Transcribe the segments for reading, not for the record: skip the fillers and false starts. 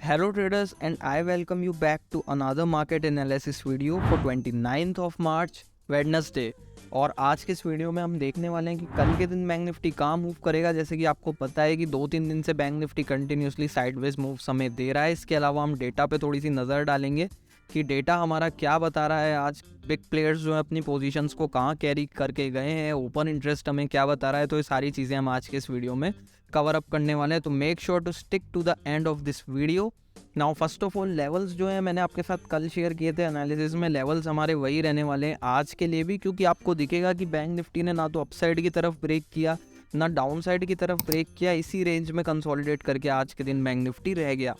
Hello traders, and I welcome you back to another market analysis video for 29th of March Wednesday। और आज के इस video में हम देखने वाले हैं कि कल के दिन बैंक निफ्टी कहाँ मूव करेगा। जैसे कि आपको पता है कि 2-3 दिन से bank Nifty continuously sideways move समय दे रहा है। इसके अलावा हम डेटा पे थोड़ी सी नज़र डालेंगे कि डेटा हमारा क्या बता रहा है। आज बिग प्लेयर्स जो है अपनी पोजीशंस को कहाँ कैरी करके गए हैं, ओपन इंटरेस्ट हमें क्या बता रहा है। तो ये सारी चीज़ें हम आज के इस वीडियो में कवर अप करने वाले हैं, तो make sure to stick to the end of this video. Now first of all levels जो है मैंने आपके साथ कल शेयर किए थे एनालिसिस में, लेवल्स हमारे वही रहने वाले हैं आज के लिए भी, क्योंकि आपको दिखेगा कि बैंक निफ्टी ने ना तो अपसाइड की तरफ ब्रेक किया ना डाउन साइड की तरफ ब्रेक किया। इसी रेंज में कंसोलिडेट करके आज के दिन बैंक निफ्टी रह गया।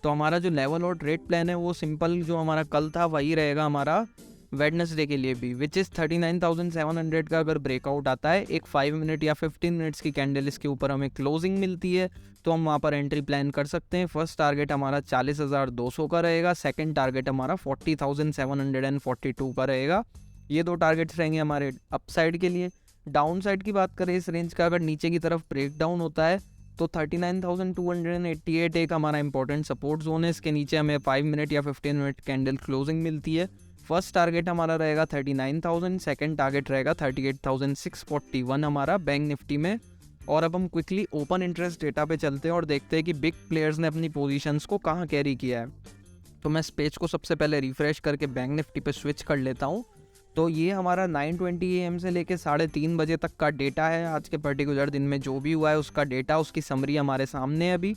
तो हमारा जो लेवल और ट्रेड प्लान है वो सिंपल जो हमारा कल था वही रहेगा हमारा वेडनेसडे के लिए भी, विच इज़ 39,700 का अगर ब्रेकआउट आता है, एक 5 मिनट या 15 मिनट्स की कैंडल इसके ऊपर हमें क्लोजिंग मिलती है तो हम वहाँ पर एंट्री प्लान कर सकते हैं। फर्स्ट टारगेट हमारा 40,200 का रहेगा, सेकंड टारगेट हमारा 40,742 का रहेगा। ये दो टारगेट्स रहेंगे हमारे अपसाइड के लिए। डाउन साइड की बात करें इस रेंज का, अगर नीचे की तरफ ब्रेक डाउन होता है तो 39,288 एक हमारा इंपॉर्टेंट सपोर्ट जोन है। इसके नीचे हमें 5 मिनट या 15 मिनट कैंडल क्लोजिंग मिलती है। फर्स्ट टारगेट हमारा रहेगा 39,000, सेकंड टारगेट रहेगा 38,641 हमारा बैंक निफ्टी में। और अब हम क्विकली ओपन इंटरेस्ट डेटा पे चलते हैं और देखते हैं कि बिग प्लेयर्स ने अपनी पोजीशंस को कहाँ कैरी किया है। तो मैं इस पेज को सबसे पहले रिफ्रेश करके बैंक निफ्टी पे स्विच कर लेता हूँ। तो ये हमारा 9:20 AM से लेके 3:30 बजे तक का डेटा है। आज के पर्टिकुलर दिन में जो भी हुआ है उसका डेटा, उसकी समरी हमारे सामने है अभी।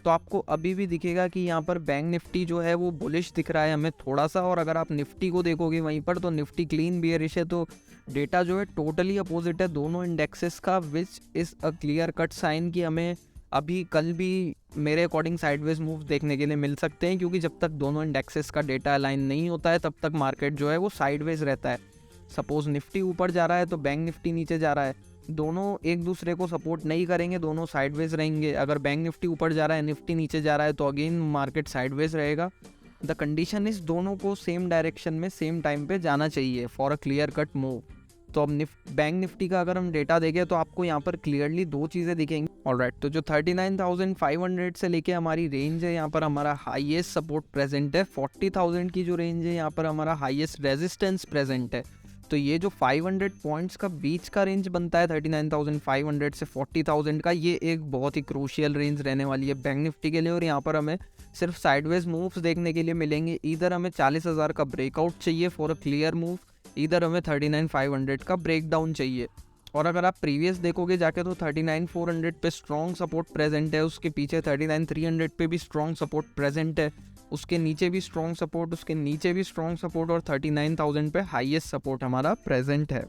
तो आपको अभी भी दिखेगा कि यहाँ पर बैंक निफ्टी जो है वो बुलिश दिख रहा है हमें थोड़ा सा। और अगर आप निफ्टी को देखोगे वहीं पर तो निफ्टी क्लीन बियरिश है। तो डेटा जो है टोटली अपोजिट है दोनों इंडेक्सेस का, which is a clear cut sign कि हमें अभी कल भी मेरे अकॉर्डिंग साइडवेज मूव देखने के लिए मिल सकते हैं, क्योंकि जब तक दोनों इंडेक्सेस का डेटा अलाइन नहीं होता है तब तक मार्केट जो है वो साइडवेज रहता है। सपोज निफ्टी ऊपर जा रहा है तो बैंक निफ्टी नीचे जा रहा है, दोनों एक दूसरे को सपोर्ट नहीं करेंगे, दोनों साइडवेज रहेंगे। अगर बैंक निफ्टी ऊपर जा रहा है निफ्टी नीचे जा रहा है तो अगेन मार्केट साइडवेज रहेगा। द कंडीशन इज दोनों को सेम डायरेक्शन में सेम टाइम पे जाना चाहिए for a clear cut move. तो अब बैंक निफ्टी का अगर हम डेटा देखें तो आपको यहाँ पर क्लियरली दो चीज़ें दिखेंगी। ऑलराइट, तो जो 39,500 से लेके हमारी रेंज है यहाँ पर हमारा हाईएस्ट सपोर्ट प्रेजेंट है। 40,000 की जो रेंज है यहाँ पर हमारा हाईएस्ट रेजिस्टेंस प्रेजेंट है। तो ये जो 500 पॉइंट्स का बीच का रेंज बनता है 39,500 से 40,000 का, ये एक बहुत ही क्रूशियल रेंज रहने वाली है बैंक निफ्टी के लिए। और यहाँ पर हमें सिर्फ साइडवेज मूव्स देखने के लिए मिलेंगे। इधर हमें 40,000 का ब्रेकआउट चाहिए फॉर अ क्लियर मूव, इधर हमें 39,500 का ब्रेक डाउन चाहिए। और अगर आप प्रीवियस देखोगे जाके तो 39,400 पे स्ट्रॉन्ग सपोर्ट प्रेजेंट है, उसके पीछे 39,300 पे भी स्ट्रॉन्ग सपोर्ट प्रेजेंट है, उसके नीचे भी स्ट्रॉन्ग सपोर्ट, उसके नीचे भी स्ट्रॉन्ग सपोर्ट, और 39,000 पे हाईएस्ट सपोर्ट हमारा प्रेजेंट है।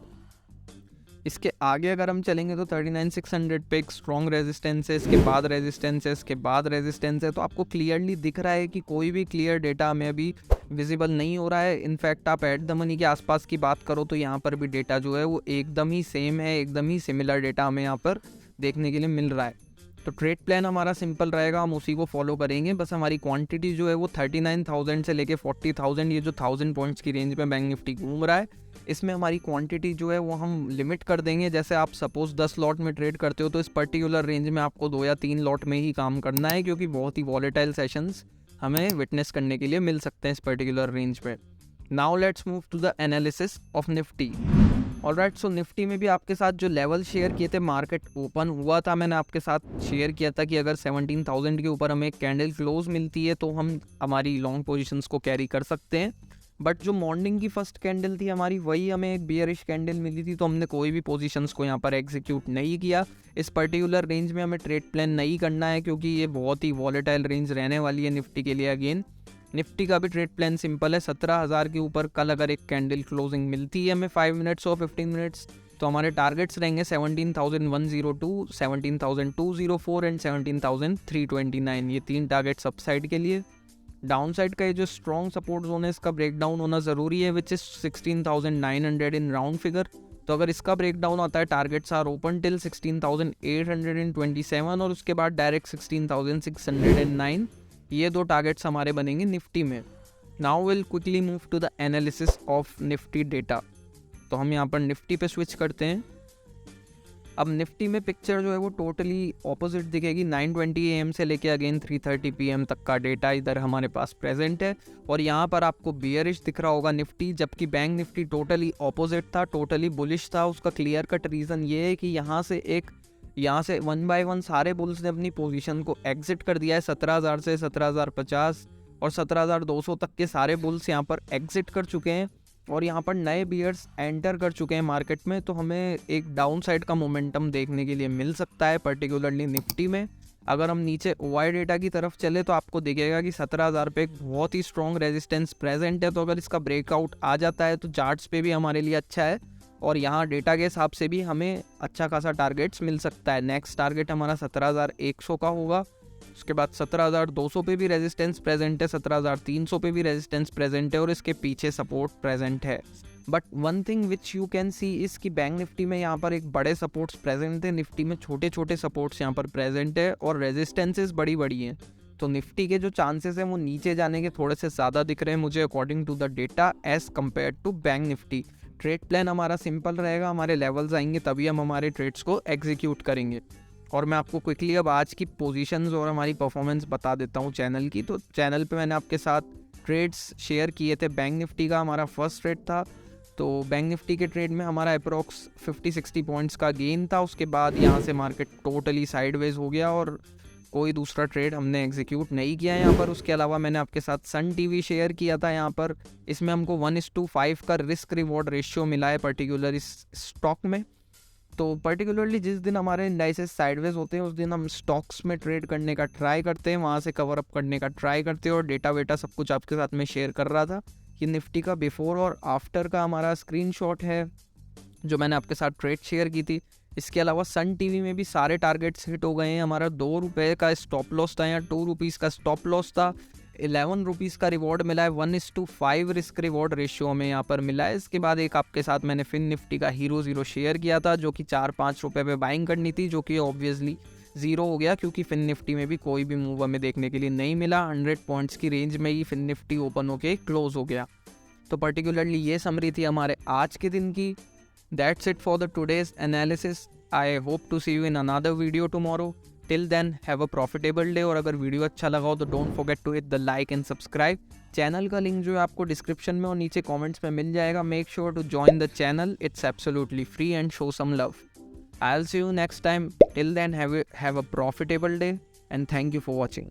इसके आगे अगर हम चलेंगे तो 39,600 पे एक स्ट्रॉन्ग रेजिस्टेंस है, इसके बाद रेजिस्टेंस है, इसके बाद रेजिस्टेंस है। तो आपको क्लियरली दिख रहा है कि कोई भी क्लियर डेटा हमें अभी विजिबल नहीं हो रहा है। इनफैक्ट आप एट द मनी के आसपास की बात करो तो यहाँ पर भी डेटा जो है वो एकदम ही सेम है, एकदम ही सिमिलर डेटा हमें यहाँ पर देखने के लिए मिल रहा है। तो ट्रेड प्लान हमारा सिंपल रहेगा, हम उसी को फॉलो करेंगे। बस हमारी क्वांटिटी जो है वो 39,000 से लेके 40,000, ये जो 1000 पॉइंट्स की रेंज में बैंक निफ्टी घूम रहा है, इसमें हमारी क्वांटिटी जो है वो हम लिमिट कर देंगे। जैसे आप सपोज 10 लॉट में ट्रेड करते हो तो इस पर्टिकुलर रेंज में आपको 2 या 3 लॉट में ही काम करना है, क्योंकि बहुत ही वॉलेटाइल सेशंस हमें विटनेस करने के लिए मिल सकते हैं इस पर्टिकुलर रेंज पे। Now let's move to the analysis of Nifty. Alright, so Nifty में भी आपके साथ जो लेवल शेयर किए थे, मार्केट ओपन हुआ था, मैंने आपके साथ शेयर किया था कि अगर 17,000 के ऊपर हमें कैंडल क्लोज मिलती है तो हम हमारी लॉन्ग पोजीशंस को कैरी कर सकते हैं। बट जो मॉर्निंग की फर्स्ट कैंडल थी हमारी, वही हमें एक बियरिश कैंडल मिली थी, तो हमने कोई भी पोजीशंस को यहाँ पर एग्जीक्यूट नहीं किया। इस पर्टिकुलर रेंज में हमें ट्रेड प्लान नहीं करना है, क्योंकि ये बहुत ही वॉलेटाइल रेंज रहने वाली है निफ्टी के लिए। अगेन निफ्टी का भी ट्रेड प्लान सिंपल है, 17,000 के ऊपर कल अगर एक कैंडल क्लोजिंग मिलती है हमें 5 मिनट्स और 15 मिनट्स, तो हमारे टारगेट्स रहेंगे 17,102, 17,204 एंड 17,329। ये 3 टारगेट्स अपसाइड के लिए। डाउन साइड का ये जो स्ट्रॉन्ग सपोर्ट जोन है इसका ब्रेक डाउन होना ज़रूरी है, which is 16,900 in round figure. तो अगर इसका ब्रेक डाउन आता है, टारगेट्स आर ओपन टिल 16,827 और उसके बाद डायरेक्ट 16,609। ये दो टारगेट्स हमारे बनेंगे निफ्टी में। Now will quickly move to the analysis of Nifty data. तो हम यहाँ पर निफ्टी पे स्विच करते हैं। अब निफ्टी में पिक्चर जो है वो टोटली ऑपोजिट दिखेगी। 9:20 AM से लेके अगेन 3:30 PM तक का डेटा इधर हमारे पास प्रेजेंट है और यहाँ पर आपको बियरिश दिख रहा होगा निफ्टी, जबकि बैंक निफ्टी टोटली ऑपोजिट था, टोटली बुलिश था। उसका क्लियर कट रीज़न ये है कि यहाँ से वन बाय वन सारे बुल्स ने अपनी पोजीशन को एग्जिट कर दिया है। 17,000 से 17,050 और 17,200 तक के सारे बुल्स यहाँ पर एग्जिट कर चुके हैं और यहाँ पर नए बियर्स एंटर कर चुके हैं मार्केट में। तो हमें एक डाउन साइड का मोमेंटम देखने के लिए मिल सकता है, पर्टिकुलरली निफ्टी में। अगर हम नीचे OI डेटा की तरफ चले तो आपको दिखेगा कि 17,000 पे एक बहुत ही स्ट्रॉन्ग रेजिस्टेंस प्रेजेंट है। तो अगर इसका ब्रेकआउट आ जाता है तो चार्ट्स पे भी हमारे लिए अच्छा है और यहाँ डेटा के हिसाब से भी हमें अच्छा खासा टारगेट्स मिल सकता है। नेक्स्ट टारगेट हमारा 17,100 का होगा, उसके बाद 17,200 पे भी रेजिस्टेंस प्रेजेंट है, 17,300 पे भी रेजिस्टेंस प्रेजेंट है और इसके पीछे सपोर्ट प्रेजेंट है। But one thing which you can see इस कि बैंक निफ्टी में यहाँ पर एक बड़े सपोर्ट्स प्रेजेंट है, निफ्टी में छोटे छोटे सपोर्ट्स यहाँ पर प्रेजेंट है और रेजिस्टेंसेस बड़ी बड़ी हैं। तो निफ्टी के जो चांसेस हैं वो नीचे जाने के थोड़े से ज़्यादा दिख रहे हैं मुझे according to the data as compare to bank Nifty. Trade plan हमारा सिंपल रहेगा, हमारे लेवल्स आएंगे तभी हम हमारे ट्रेड्स को एग्जीक्यूट करेंगे। और मैं आपको क्विकली अब आज की पोजीशंस और हमारी परफॉर्मेंस बता देता हूँ चैनल की। तो चैनल पे मैंने आपके साथ ट्रेड्स शेयर किए थे। बैंक निफ्टी का हमारा फर्स्ट ट्रेड था, तो बैंक निफ्टी के ट्रेड में हमारा अप्रोक्स 50-60 पॉइंट्स का गेन था। उसके बाद यहाँ से मार्केट टोटली साइडवेज हो गया और कोई दूसरा ट्रेड हमने एग्जीक्यूट नहीं किया यहाँ पर। उसके अलावा मैंने आपके साथ सन टीवी शेयर किया था यहाँ पर, इसमें हमको 1:5 का रिस्क रिवॉर्ड रेशियो मिला है पर्टिकुलर इस स्टॉक में। तो पर्टिकुलरली जिस दिन हमारे इंडाइसेस साइडवेज होते हैं उस दिन हम स्टॉक्स में ट्रेड करने का ट्राई करते हैं, वहाँ से कवर अप करने का ट्राई करते हैं और डेटा वेटा सब कुछ आपके साथ में शेयर कर रहा था। ये निफ्टी का बिफोर और आफ्टर का हमारा स्क्रीनशॉट है जो मैंने आपके साथ ट्रेड शेयर की थी। इसके अलावा सन टीवी में भी सारे टारगेट्स हिट हो गए हैं। हमारा 2 रुपये का स्टॉप लॉस था, यहाँ 2 रुपीज़ का स्टॉप लॉस था, 11 रुपीज़ का रिवॉर्ड मिला है, 1:5 रिस्क रिवॉर्ड रेशियो में यहाँ पर मिला है। इसके बाद एक आपके साथ मैंने फिन निफ्टी का हीरो ज़ीरो शेयर किया था जो कि 4-5 रुपये पे बाइंग करनी थी, जो कि ऑब्वियसली ज़ीरो हो गया क्योंकि फिन निफ्टी में भी कोई भी मूव हमें देखने के लिए नहीं मिला। 100 पॉइंट्स की रेंज में ही फिन निफ्टी ओपन होके क्लोज हो गया। तो पर्टिकुलरली ये समरी थी हमारे आज के दिन की। That's it for the today's analysis. I hope to see you in another video tomorrow. Till then have a profitable day. और अगर वीडियो अच्छा लगा हो तो don't forget to hit the like and subscribe. Channel का link जो है आपको डिस्क्रिप्शन में और नीचे कमेंट्स में मिल जाएगा। Make sure to join the channel, it's absolutely free and show some love. I will see you next time. Till then have a profitable day and thank you for watching.